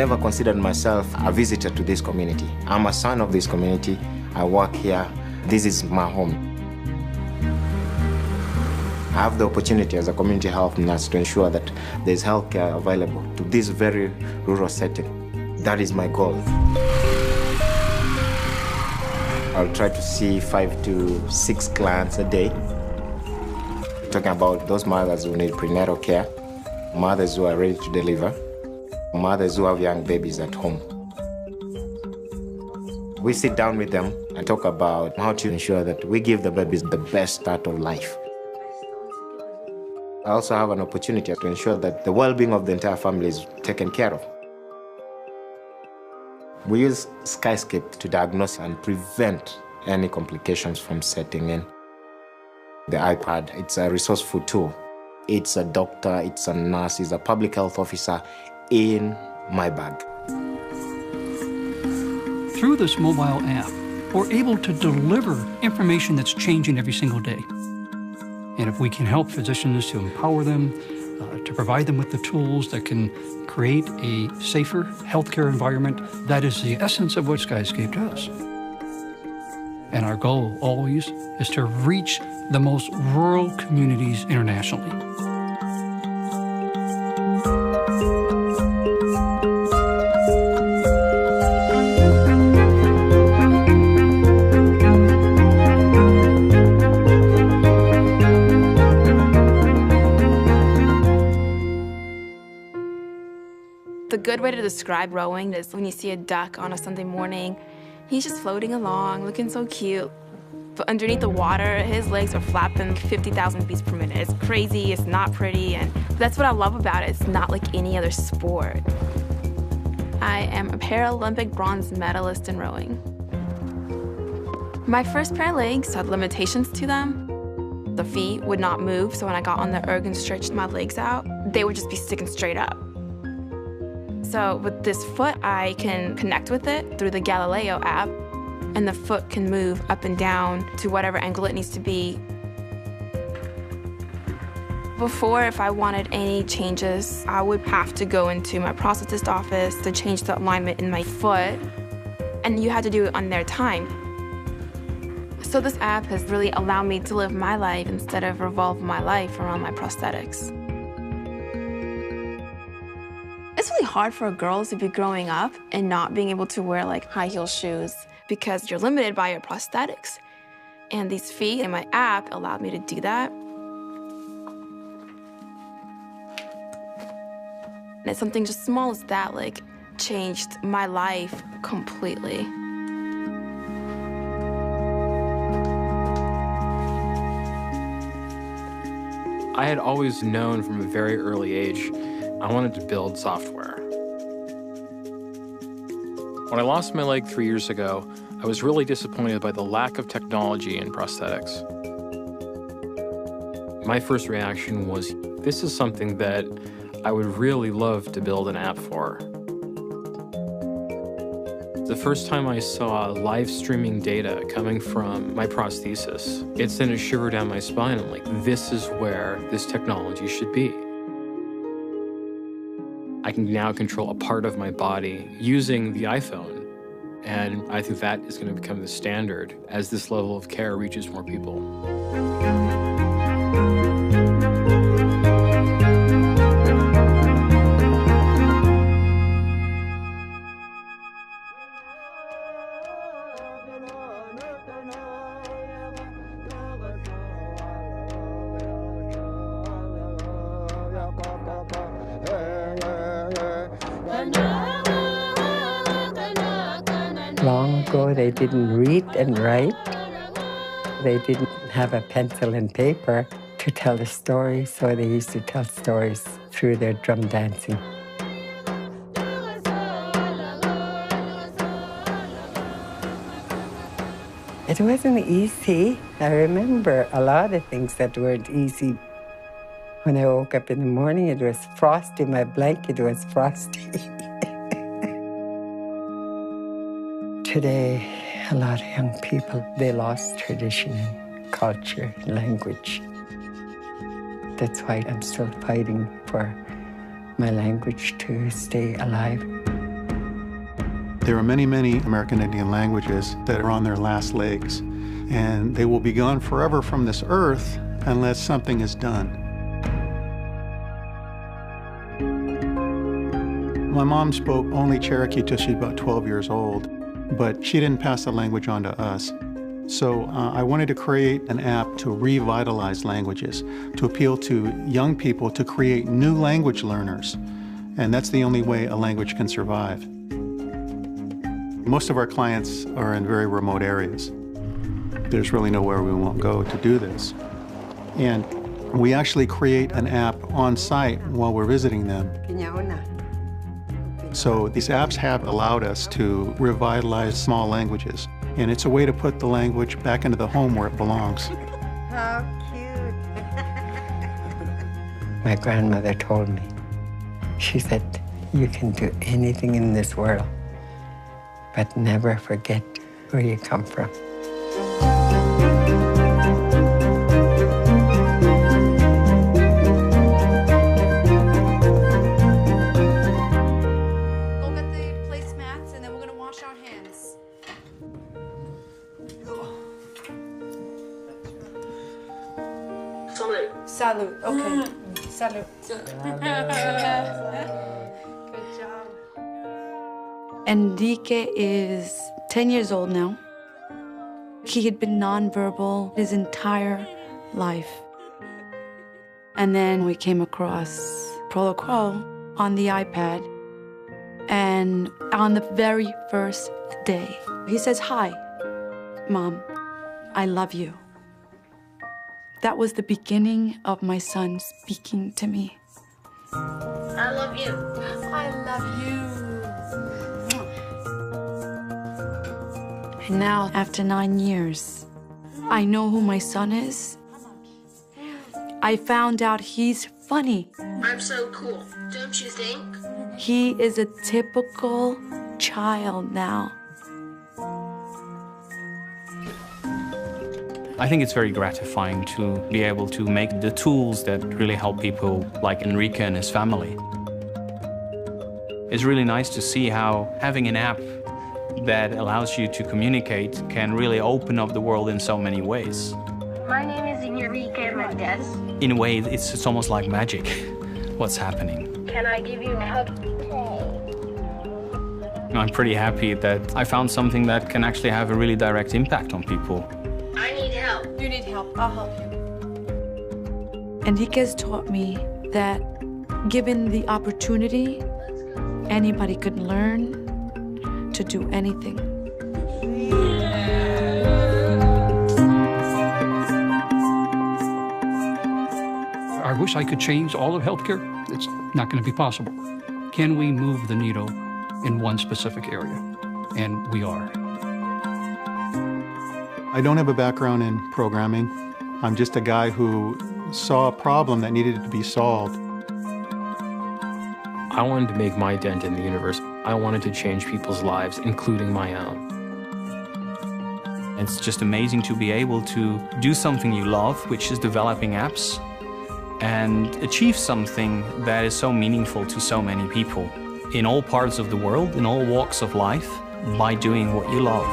never considered myself a visitor to this community. I'm a son of this community. I work here. This is my home. I have the opportunity as a community health nurse to ensure that there's healthcare available to this very rural setting. That is my goal. I'll try to see 5 to 6 clients a day. Talking about those mothers who need prenatal care, mothers who are ready to deliver, mothers who have young babies at home. We sit down with them and talk about how to ensure that we give the babies the best start of life. I also have an opportunity to ensure that the well-being of the entire family is taken care of. We use Skyscape to diagnose and prevent any complications from setting in. The iPad, it's a resourceful tool. It's a doctor, it's a nurse, it's a public health officer in my bag. Through this mobile app, we're able to deliver information that's changing every single day. And if we can help physicians to empower them, to provide them with the tools that can create a safer healthcare environment, that is the essence of what Skyscape does. And our goal always is to reach the most rural communities internationally. The good way to describe rowing is when you see a duck on a Sunday morning, he's just floating along, looking so cute. But underneath the water, his legs are flapping 50,000 beats per minute. It's crazy, it's not pretty, and that's what I love about it. It's not like any other sport. I am a Paralympic bronze medalist in rowing. My first pair of legs had limitations to them. The feet would not move, so when I got on the erg and stretched my legs out, they would just be sticking straight up. So with this foot, I can connect with it through the Galileo app, and the foot can move up and down to whatever angle it needs to be. Before, if I wanted any changes, I would have to go into my prosthetist office to change the alignment in my foot, and you had to do it on their time. So this app has really allowed me to live my life instead of revolve my life around my prosthetics. It's really hard for girls to be growing up and not being able to wear like high heel shoes because you're limited by your prosthetics. And these feet and my app allowed me to do that. And something just small as that like changed my life completely. I had always known from a very early age I wanted to build software. When I lost my leg 3 years ago, I was really disappointed by the lack of technology in prosthetics. My first reaction was, this is something that I would really love to build an app for. The first time I saw live streaming data coming from my prosthesis, it sent a shiver down my spine. I'm like, this is where this technology should be. I can now control a part of my body using the iPhone. And I think that is going to become the standard as this level of care reaches more people. Long ago, they didn't read and write. They didn't have a pencil and paper to tell a story, so they used to tell stories through their drum dancing. It wasn't easy. I remember a lot of things that weren't easy. When I woke up in the morning, it was frosty. My blanket was frosty. Today, a lot of young people, they lost tradition and culture and language. That's why I'm still fighting for my language to stay alive. There are many, many American Indian languages that are on their last legs, and they will be gone forever from this earth unless something is done. My mom spoke only Cherokee till she was about 12 years old, but she didn't pass the language on to us. So I wanted to create an app to revitalize languages, to appeal to young people to create new language learners. And that's the only way a language can survive. Most of our clients are in very remote areas. There's really nowhere we won't go to do this. And we actually create an app on site while we're visiting them. So these apps have allowed us to revitalize small languages. And it's a way to put the language back into the home where it belongs. How cute. My grandmother told me, she said, you can do anything in this world, but never forget where you come from. Go get the placemats, and then we're going to wash our hands. Salud. Okay. Salud. Good job. Enrique is 10 years old now. He had been nonverbal his entire life. And then we came across Protocol on the iPad. And on the very first day, he says, "Hi, Mom, I love you." That was the beginning of my son speaking to me. I love you. I love you. And now, after 9 years, I know who my son is. I found out he's funny. I'm so cool, don't you think? He is a typical child now. I think it's very gratifying to be able to make the tools that really help people like Enrique and his family. It's really nice to see how having an app that allows you to communicate can really open up the world in so many ways. My name is Enrique Mendez. In a way, it's almost like magic, what's happening. Can I give you a hug? I'm pretty happy that I found something that can actually have a really direct impact on people. I need help. You need help. I'll help you. Enrique's taught me that given the opportunity, anybody could learn to do anything. I wish I could change all of healthcare. It's not going to be possible. Can we move the needle in one specific area? And we are. I don't have a background in programming. I'm just a guy who saw a problem that needed to be solved. I wanted to make my dent in the universe. I wanted to change people's lives, including my own. It's just amazing to be able to do something you love, which is developing apps, and achieve something that is so meaningful to so many people in all parts of the world, in all walks of life, by doing what you love.